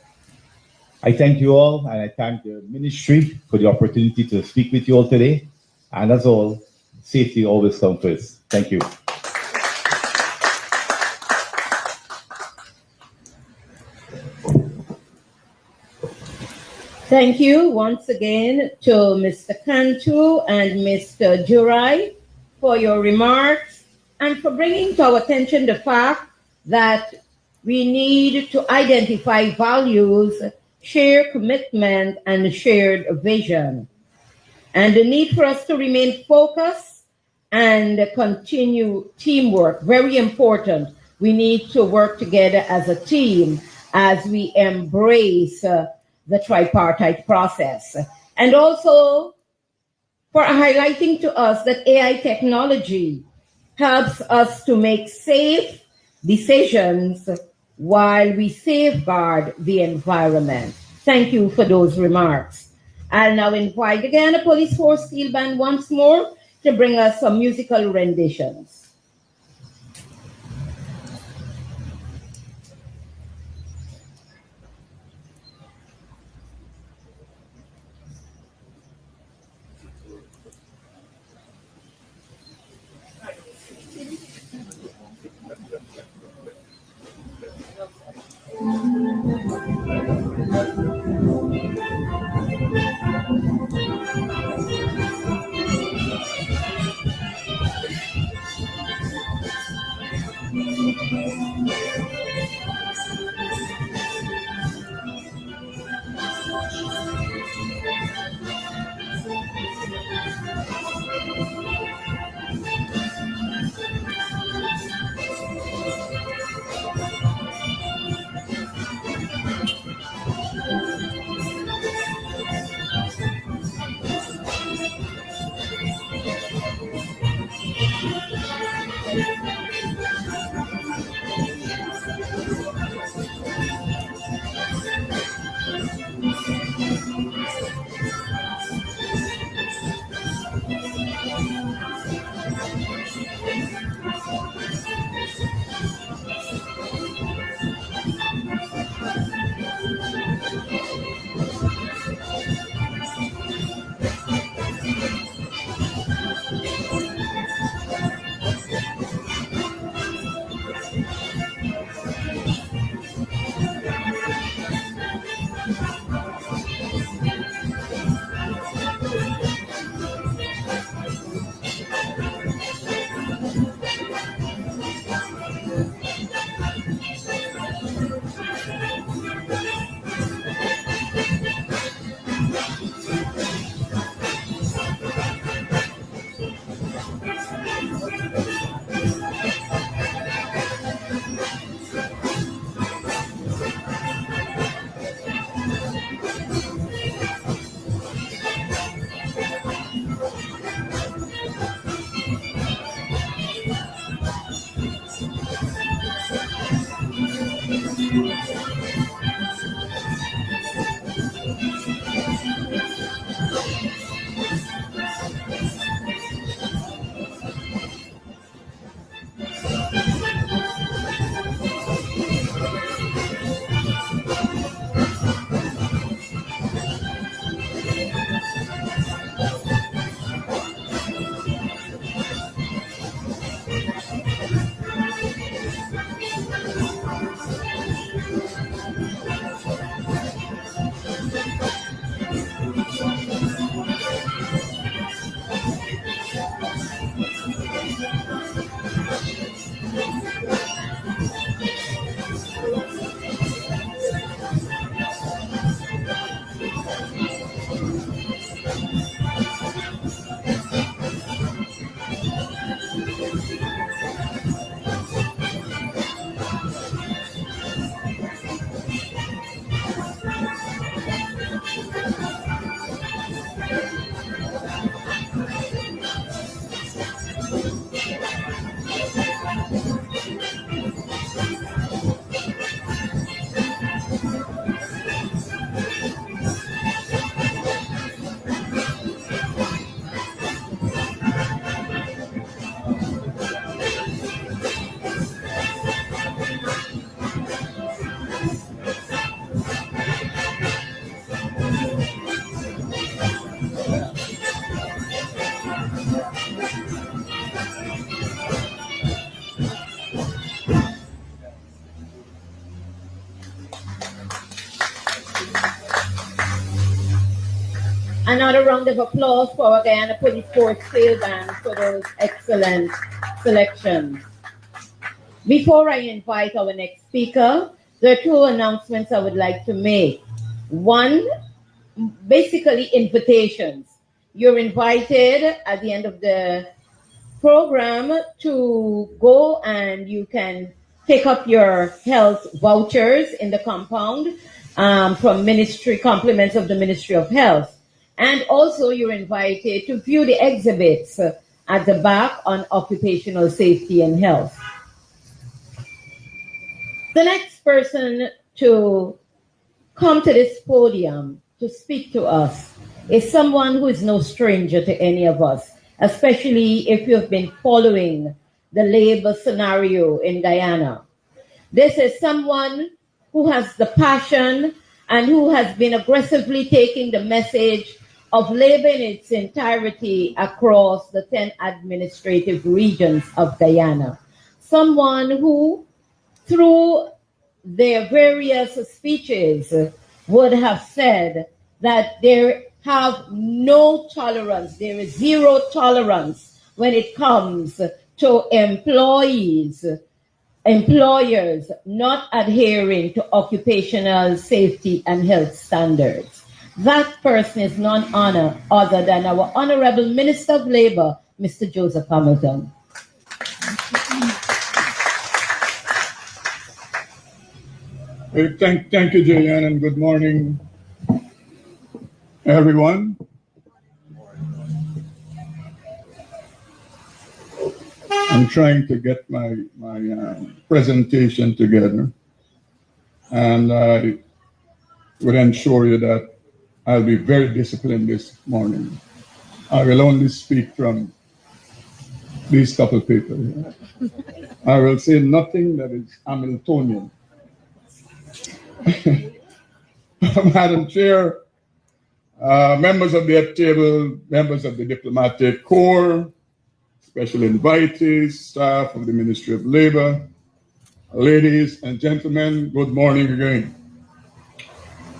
I thank you all, and I thank the ministry for the opportunity to speak with you all today. And as all, safety always comes first. Thank you. Thank you once again to Mr. Cantu and Mr. Jurai for your remarks and for bringing to our attention the fact that we need to identify values, share commitment, and shared vision. And the need for us to remain focused and continue teamwork, very important. We need to work together as a team as we embrace the tripartite process. And also for highlighting to us that AI technology helps us to make safe decisions while we safeguard the environment. Thank you for those remarks. I'll now invite again the Police Force Steel Band once more to bring us some musical renditions. Another round of applause for our Guyana Police Force Field Band for those excellent selections. Before I invite our next speaker, there are two announcements I would like to make. One, basically invitations. You're invited at the end of the program to go and you can pick up your health vouchers in the compound from ministry compliments of the Ministry of Health. And also you're invited to view the exhibits at the back on occupational safety and health. The next person to come to this podium to speak to us is someone who is no stranger to any of us, especially if you've been following the labor scenario in Guyana. This is someone who has the passion and who has been aggressively taking the message of labor in its entirety across the 10 administrative regions of Guyana. Someone who, through their various speeches, would have said that there have no tolerance, there is zero tolerance when it comes to employers not adhering to occupational safety and health standards. That person is none other than our Honorable Minister of Labor, Mr. Joseph Hamilton. Thank you, Jayan, and good morning, everyone. I'm trying to get my presentation together, and I would ensure you that I'll be very disciplined this morning. I will only speak from these couple people here. I will say nothing that is Hamiltonian. Madam Chair, members of the table, members of the diplomatic corps, special invitees, staff of the Ministry of Labor, ladies and gentlemen, good morning again.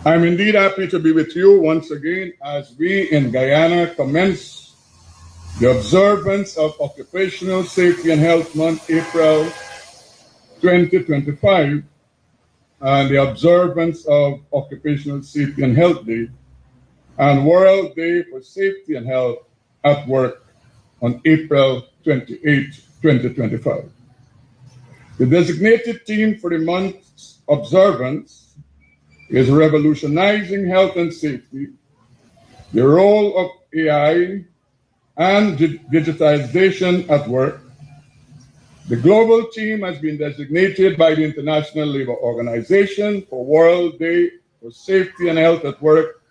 I'm indeed happy to be with you once again as we in Guyana commence the observance of Occupational Safety and Health Month, April 2025, and the observance of Occupational Safety and Health Day and World Day for Safety and Health at Work on April 28, 2025. The designated theme for the month's observance is revolutionizing health and safety, the role of AI and digitization at work. The global theme has been designated by the International Labour Organization for World Day for Safety and Health at Work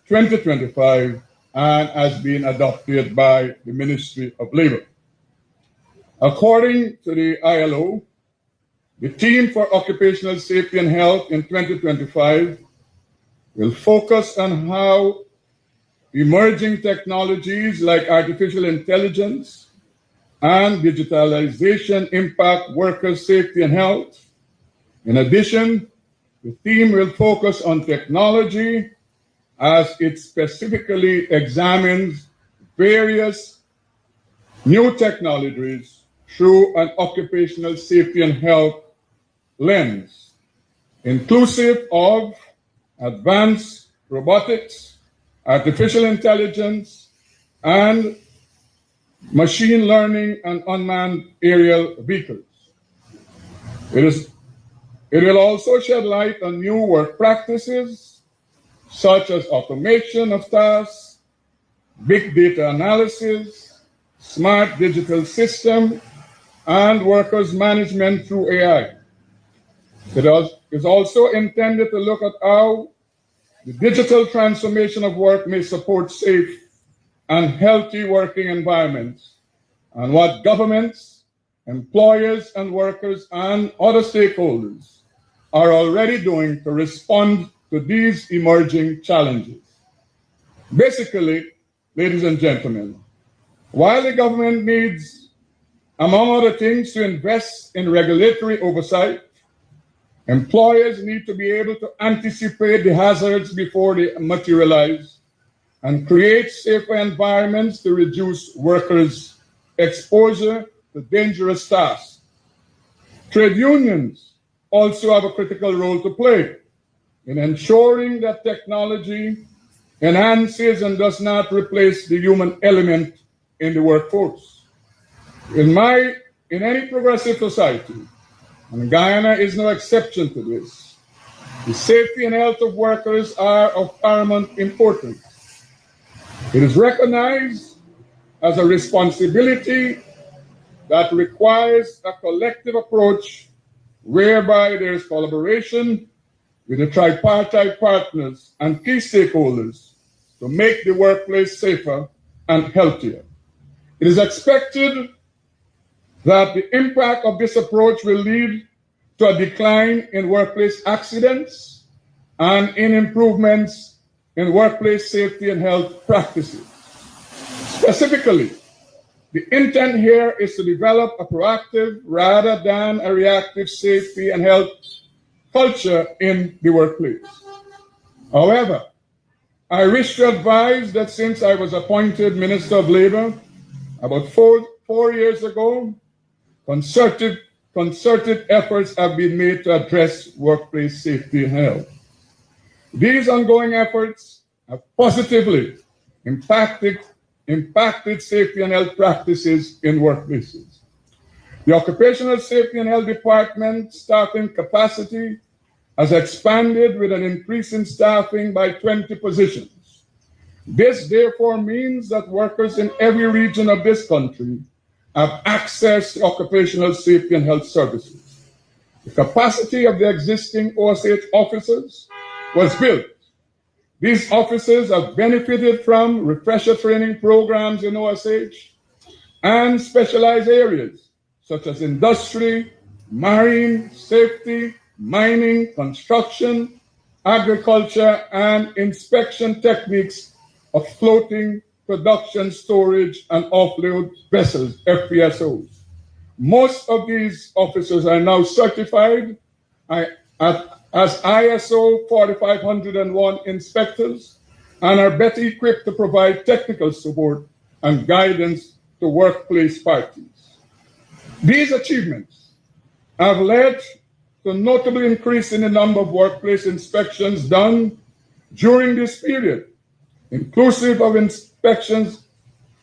2025 and has been adopted by the Ministry of Labour. According to the ILO, the theme for occupational safety and health in 2025 will focus on how emerging technologies like artificial intelligence and digitalization impact workers' safety and health. In addition, the theme will focus on technology as it specifically examines various new technologies through an occupational safety and health lens, inclusive of advanced robotics, artificial intelligence, and machine learning and unmanned aerial vehicles. It will also shed light on new work practices such as automation of tasks, big data analysis, smart digital system, and workers' management through AI. It is also intended to look at how the digital transformation of work may support safe and healthy working environments, and what governments, employers and workers and other stakeholders are already doing to respond to these emerging challenges. Basically, ladies and gentlemen, while the government needs, among other things, to invest in regulatory oversight, employers need to be able to anticipate the hazards before they materialize and create safer environments to reduce workers' exposure to dangerous tasks. Trade unions also have a critical role to play in ensuring that technology enhances and does not replace the human element in the workforce. In any progressive society, and Guyana is no exception to this, the safety and health of workers are of paramount importance. It is recognized as a responsibility that requires a collective approach whereby there is collaboration with the tripartite partners and key stakeholders to make the workplace safer and healthier. It is expected that the impact of this approach will lead to a decline in workplace accidents and in improvements in workplace safety and health practices. Specifically, the intent here is to develop a proactive rather than a reactive safety and health culture in the workplace. However, I wish to advise that since I was appointed Minister of Labor about four years ago, concerted efforts have been made to address workplace safety and health. These ongoing efforts have positively impacted safety and health practices in workplaces. The Occupational Safety and Health Department staffing capacity has expanded with an increase in staffing by 20 positions. This therefore means that workers in every region of this country have access to occupational safety and health services. The capacity of the existing OSH officers was built. These officers have benefited from refresher training programs in OSH and specialized areas such as industry, marine, safety, mining, construction, agriculture, and inspection techniques of floating production, storage, and offload vessels, FPSOs. Most of these officers are now certified as ISO 4501 inspectors and are better equipped to provide technical support and guidance to workplace parties. These achievements have led to a notable increase in the number of workplace inspections done during this period, inclusive of inspections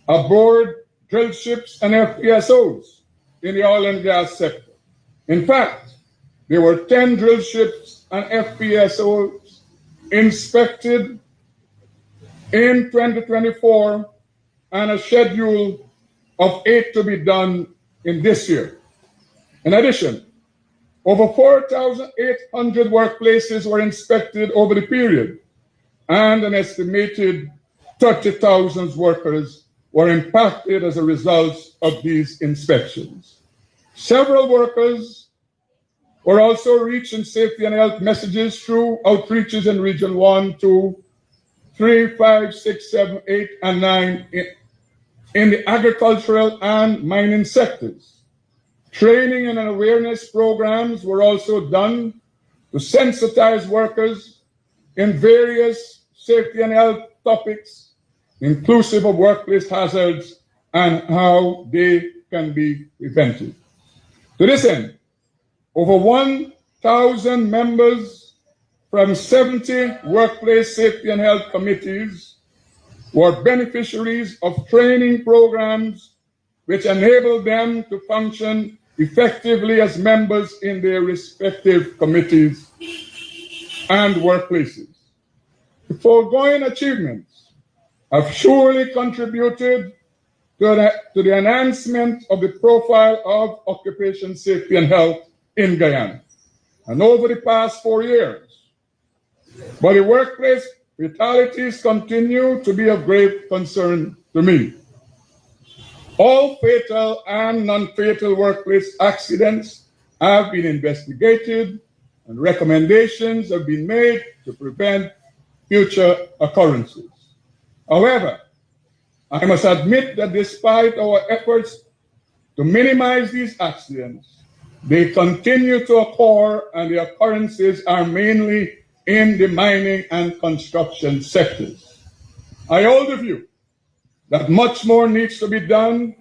aboard drill ships and FPSOs in the oil and gas sector. In fact, there were 10 drill ships and FPSOs inspected in 2024 and a schedule of 8 to be done in this year. In addition, over 4,800 workplaces were inspected over the period, and an estimated 30,000 workers were impacted as a result of these inspections. Several workers were also reached in safety and health messages through outreaches in Region 1, 2, 3, 5, 6, 7, 8, and 9 in the agricultural and mining sectors. Training and awareness programs were also done to sensitize workers in various safety and health topics, inclusive of workplace hazards and how they can be prevented. To this end, over 1,000 members from 70 workplace safety and health committees were beneficiaries of training programs which enabled them to function effectively as members in their respective committees and workplaces. The foregoing achievements have surely contributed to the enhancement of the profile of occupation safety and health in Guyana. And over the past 4 years, but the workplace fatalities continue to be of great concern to me. All fatal and non-fatal workplace accidents have been investigated and recommendations have been made to prevent future occurrences. However, I must admit that despite our efforts to minimize these accidents, they continue to occur and the occurrences are mainly in the mining and construction sectors. I hold the view that much more needs to be done,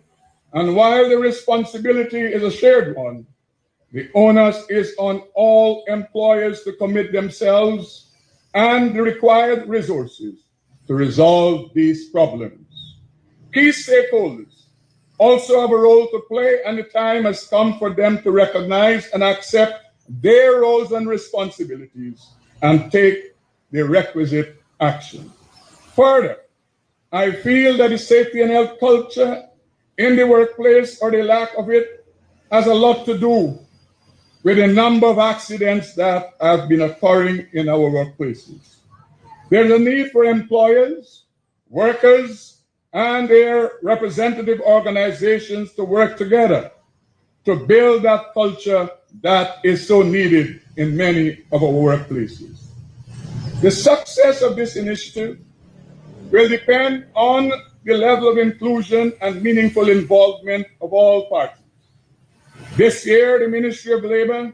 and while the responsibility is a shared one, the onus is on all employers to commit themselves and the required resources to resolve these problems. Key stakeholders also have a role to play, and the time has come for them to recognize and accept their roles and responsibilities and take the requisite action. Further, I feel that the safety and health culture in the workplace, or the lack of it, has a lot to do with the number of accidents that have been occurring in our workplaces. There's a need for employers, workers, and their representative organizations to work together to build that culture that is so needed in many of our workplaces. The success of this initiative will depend on the level of inclusion and meaningful involvement of all parties. This year, the Ministry of Labor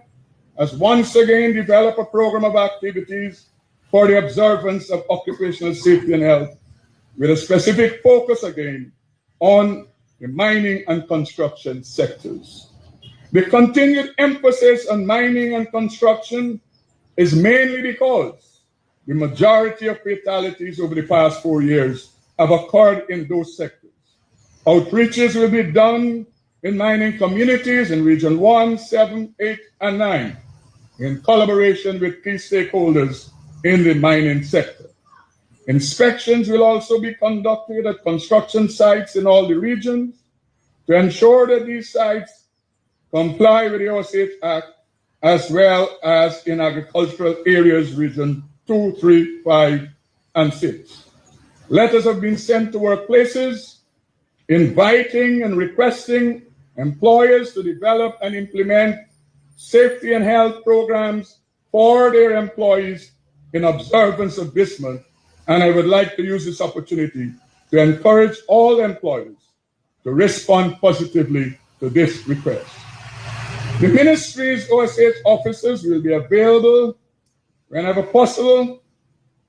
has once again developed a program of activities for the observance of occupational safety and health, with a specific focus again on the mining and construction sectors. The continued emphasis on mining and construction is mainly because the majority of fatalities over the past 4 years have occurred in those sectors. Outreaches will be done in mining communities in Region 1, 7, 8, and 9, in collaboration with key stakeholders in the mining sector. Inspections will also be conducted at construction sites in all the regions to ensure that these sites comply with the OSH Act, as well as in agricultural areas, Region 2, 3, 5, and 6. Letters have been sent to workplaces inviting and requesting employers to develop and implement safety and health programs for their employees in observance of this month. And I would like to use this opportunity to encourage all employers to respond positively to this request. The ministry's OSH officers will be available whenever possible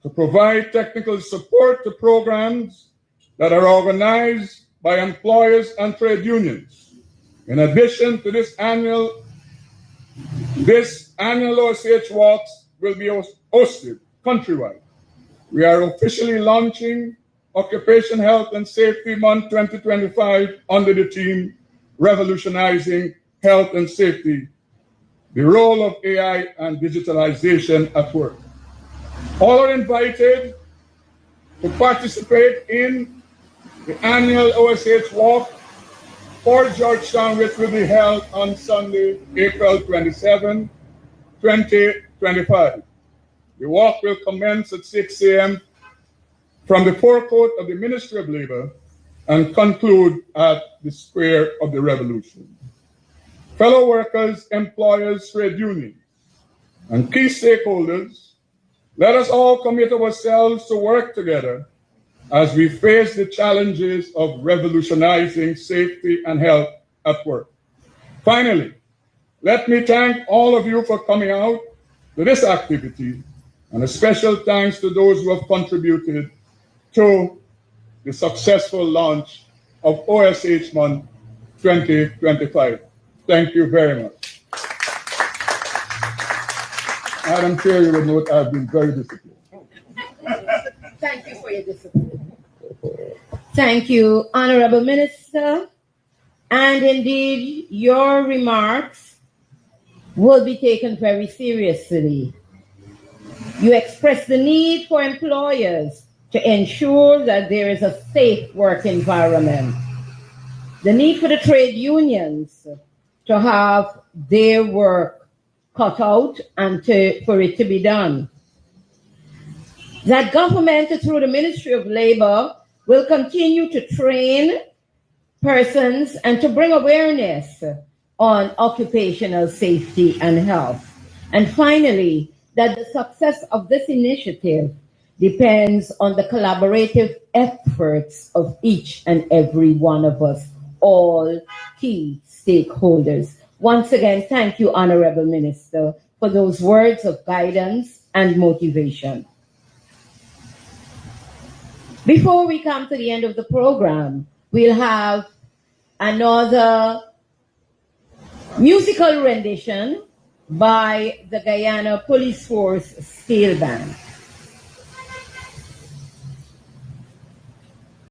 to provide technical support to programs that are organized by employers and trade unions. In addition to this annual OSH walks will be hosted countrywide. We are officially launching Occupation Health and Safety Month 2025 under the theme Revolutionizing Health and Safety, the role of AI and digitalization at work. All are invited to participate in the annual OSH walk for Georgetown, which will be held on Sunday, April 27, 2025. The walk will commence at 6 a.m. from the forecourt of the Ministry of Labor and conclude at the Square of the Revolution. Fellow workers, employers, trade unions, and key stakeholders, let us all commit ourselves to work together as we face the challenges of revolutionizing safety and health at work. Finally, let me thank all of you for coming out to this activity, and a special thanks to those who have contributed to the successful launch of OSH Month 2025. Thank you very much. Madam Chair, you will note I've been very disciplined. Thank you for your discipline. Thank you, Honorable Minister. And indeed, your remarks will be taken very seriously. You express the need for employers to ensure that there is a safe work environment. the need for the trade unions to have their work cut out and for it to be done. That government, through the Ministry of Labor, will continue to train persons and to bring awareness on occupational safety and health. And finally, that the success of this initiative depends on the collaborative efforts of each and every one of us, all key stakeholders. Once again, thank you, Honorable Minister, for those words of guidance and motivation. Before we come to the end of the program, we'll have another musical rendition by the Guyana Police Force Steel Band.